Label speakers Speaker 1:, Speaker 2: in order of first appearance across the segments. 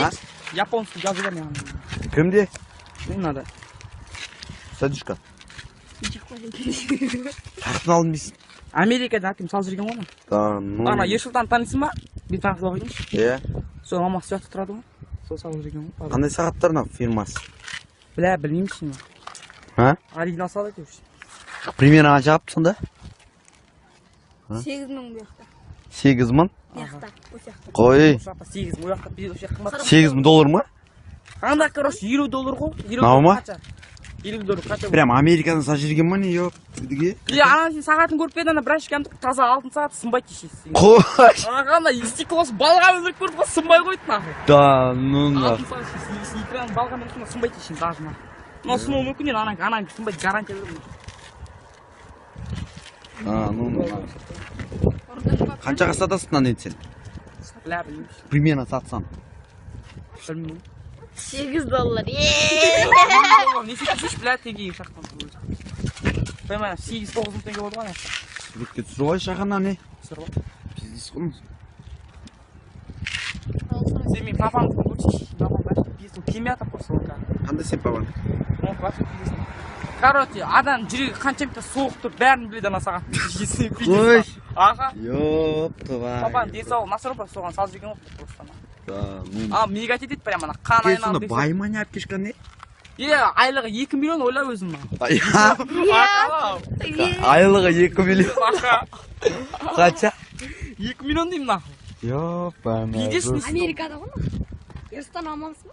Speaker 1: А?
Speaker 2: Японский жазу бар маған.
Speaker 1: Кімде?
Speaker 2: Не надо?
Speaker 1: Садюшка. Қаяқтан алдың дейсің?
Speaker 2: Америкада әкем салып жүрген ғой.
Speaker 1: Да, ну.
Speaker 2: Ана Ерсұлтан танисың ба? Бетпақ оқиыншы.
Speaker 1: Иә.
Speaker 2: Сол мамасы сияқты тұрады ғой. Сол салып жүрген ғой.
Speaker 1: Қандай сағаттар мына фирмасы?
Speaker 2: Білмеймін сені.
Speaker 1: А?
Speaker 2: Оригинал салып әйтеуші.
Speaker 1: Примерно қанша алыпты сонда?
Speaker 3: 8 мың bu жақта.
Speaker 1: 8 мың?
Speaker 3: Bu жақта, осы жақта.
Speaker 1: Қой.
Speaker 2: 8 мың уақытта біз осы жақта.
Speaker 1: 8 мың доллар ма?
Speaker 2: Қандай короче 50 доллар ғой. 50
Speaker 1: Мынау ма?
Speaker 2: қанша? 50 доллар қанша?
Speaker 1: Прям Америкадан салып жүрген ма не? Жоқ. Кәдімгі.
Speaker 2: Ана сен сағатын көріп пе еді, ана бірінші кәмдік таза алтын сағат сынбайды дешесің.
Speaker 1: Қой.
Speaker 2: Ана қандай стеклосы балға өндіріп көрді ғой, сынбай қойды нахуй.
Speaker 1: Да, ну да.
Speaker 2: Алтын сағат экран балға өндіріп сынбайды дешесің даже нахуй. Но сынуы мүмкін енді анаң сынбайды, гарантия беремін.
Speaker 1: А, ну да. Қаншаға сатасың мынаны енді сен?
Speaker 2: Білмеймін.
Speaker 1: Примерно сатсаң.
Speaker 2: Білмеймін.
Speaker 3: 8 доллар.
Speaker 2: Не секретсіз, блядь, теңге шақтан. Понимаешь, 8-9 мың теңге болды ғой ана.
Speaker 1: Суретке түсіріп алайық шақана не?
Speaker 2: Түсір ғой.
Speaker 1: Бизнес қой.
Speaker 2: Сен мен папамды көрсейші. Папам бәрі бизнес келмейатыр просто ол қазір.
Speaker 1: Қандай сен папаң?
Speaker 2: Ол класс бизнес. Короче, адам жүрегі қаншалықты суық тұр, бәрін біледі ана сағат.
Speaker 1: Қой.
Speaker 2: Аға.
Speaker 1: Ёп, твой.
Speaker 2: Папам денсаулығы нашар бар, соған салып жүрген ғой просто.
Speaker 1: Да, ну.
Speaker 2: А, мегатет дейді прямо ана қан
Speaker 1: Кел
Speaker 2: айналып.
Speaker 1: сонда бай ма не алып кешкен не?
Speaker 2: Айлығы 2 миллион ойла өзім.
Speaker 1: Айлығы 2 миллион. Қанша?
Speaker 2: 2 миллион деймін нахуй.
Speaker 1: Ёп,
Speaker 2: Бидесің
Speaker 1: бәмә.
Speaker 3: Америкада ғой. Ерсұлтан мамасы ма?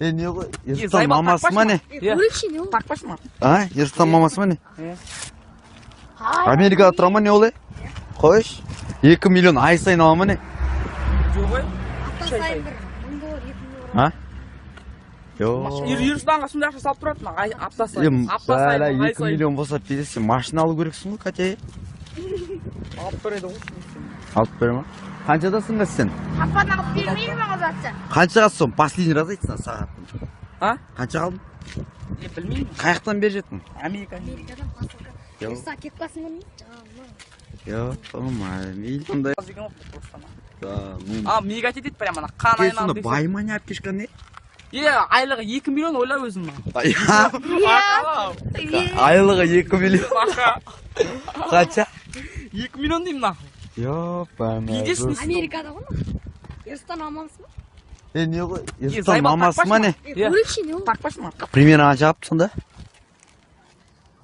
Speaker 1: Не ғой? Ерсұлтан мамасы ма не?
Speaker 3: Өлші не ол?
Speaker 2: Тақпаш ма?
Speaker 1: А? Ерсұлтан мамасы ма не? Америкада тұра ма не олай? Қойш? 2 миллион ай сайын ала ма не?
Speaker 2: Жоқ ғой.
Speaker 3: Апта сайын бір 1000 доллар, 2000 доллар.
Speaker 1: А? Ёп.
Speaker 2: Ерсұлтанға сондай ақша салып тұрады ма? Апта сайын.
Speaker 1: Бәлі 2 миллион болса пиздес сен машина алу керексің ғой, Катя?
Speaker 2: Алып береді ғой.
Speaker 1: Алып бере ма? Қаншадасың ба сен?
Speaker 3: Папаны алып бермеймін маған затты.
Speaker 1: Қаншаға соң? Последний раз айтсana сағатын.
Speaker 2: А?
Speaker 1: Қанша алдың?
Speaker 2: Білмеймін.
Speaker 1: Қаяқтан бер жеттің?
Speaker 3: Америкадан посылка. Ерсұлтан кеп қалсың ғой.
Speaker 1: Ёп, миллиондай. Да, ну.
Speaker 2: А, мегатет дейді прямо ана қан
Speaker 1: Кел
Speaker 2: айналып.
Speaker 1: сонда бай ма не алып кешкен не?
Speaker 2: Айлығы 2 миллион ойла өзім.
Speaker 1: Айлығы 2 миллион. Қанша?
Speaker 2: 2 миллион деймін нахуй.
Speaker 1: Ёп, бәмә.
Speaker 2: Бидесің
Speaker 3: Америкада ғой. Ерсұлтан мамасы ма?
Speaker 1: Не ғой? Ерсұлтан мамасы ма не?
Speaker 3: Өлші не ол?
Speaker 2: Тақпаш ма?
Speaker 1: Примерно қанша алыпты сонда?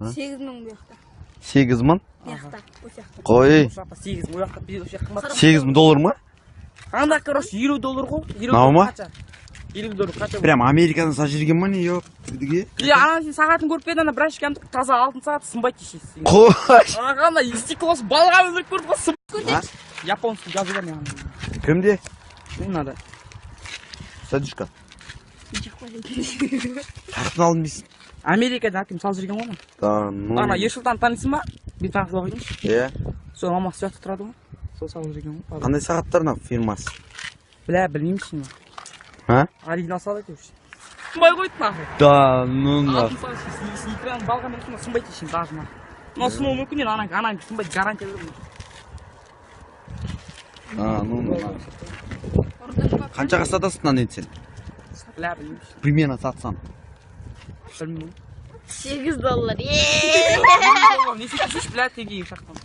Speaker 3: 8 мың bu жақта.
Speaker 1: 8 мың?
Speaker 3: Bu жақта, осы жақта.
Speaker 1: Қой.
Speaker 2: 8 мың уақытта біз осы жақта.
Speaker 1: 8 мың доллар ма?
Speaker 2: Анда короче 50 доллар ғой. 50
Speaker 1: Мынау ма?
Speaker 2: қанша? 50 доллар қанша?
Speaker 1: Прям Америкадан салып жүрген ма не? Ёп, кәдімгі.
Speaker 2: Ана сен сағатын көріп пе еді, ана бірінші кәмдік таза алтын сағат сынбайды дешесің.
Speaker 1: Қой.
Speaker 2: Ана қандай стеклосы балға өндіріп көрді ғой, сынбайды.
Speaker 1: А?
Speaker 2: Японский жазу бар маған.
Speaker 1: Кімде?
Speaker 2: Не надо?
Speaker 1: Садюшка. Қаяқтан алдың дейсің?
Speaker 2: Америкада әкем салып жүрген ғой.
Speaker 1: Да, ну.
Speaker 2: Ана Ерсұлтан танисың ба? Бетпақ оқиыншы.
Speaker 1: Иә.
Speaker 2: Сол мамасы сияқты тұрады ғой. Сол салып жүрген ғой.
Speaker 1: Қандай сағаттар мына фирмасы?
Speaker 2: Білмеймін сені.
Speaker 1: А?
Speaker 2: Оригинал салып әйтеуші. Сынбай қойды нахуй.
Speaker 1: Да, ну да.
Speaker 2: Алтын сағат экран балға өндіріп сынбайды дешесің даже нахуй. Но сынуы мүмкін енді анаң сынбайды, гарантия беремін.
Speaker 1: А, ну да. Қаншаға сатасың мынаны енді сен?
Speaker 2: Білмеймін.
Speaker 1: Примерно сатсаң.
Speaker 2: Білмеймін.
Speaker 3: 8 доллар.
Speaker 2: Не секретсіз, блядь, теңге шақтан.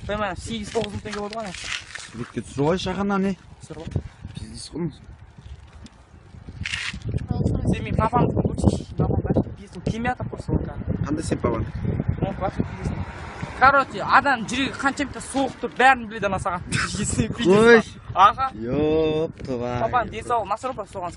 Speaker 2: Понимаешь, 8-9 мың теңге болды ғой ана.
Speaker 1: Суретке түсіріп алайық шақана не?
Speaker 2: Түсір ғой.
Speaker 1: Бизнес қой.
Speaker 2: Сен мен папамды көрсейші. Папам бәрі бизнес келмейатыр просто ол қазір.
Speaker 1: Қандай сен папаң?
Speaker 2: Ол класс бизнес. Короче, адам жүрегі қаншалықты суық тұр, бәрін біледі ана сағат.
Speaker 1: Қой.
Speaker 2: Аға.
Speaker 1: Ёп, твой.
Speaker 2: Папам денсаулығы нашар бар, соған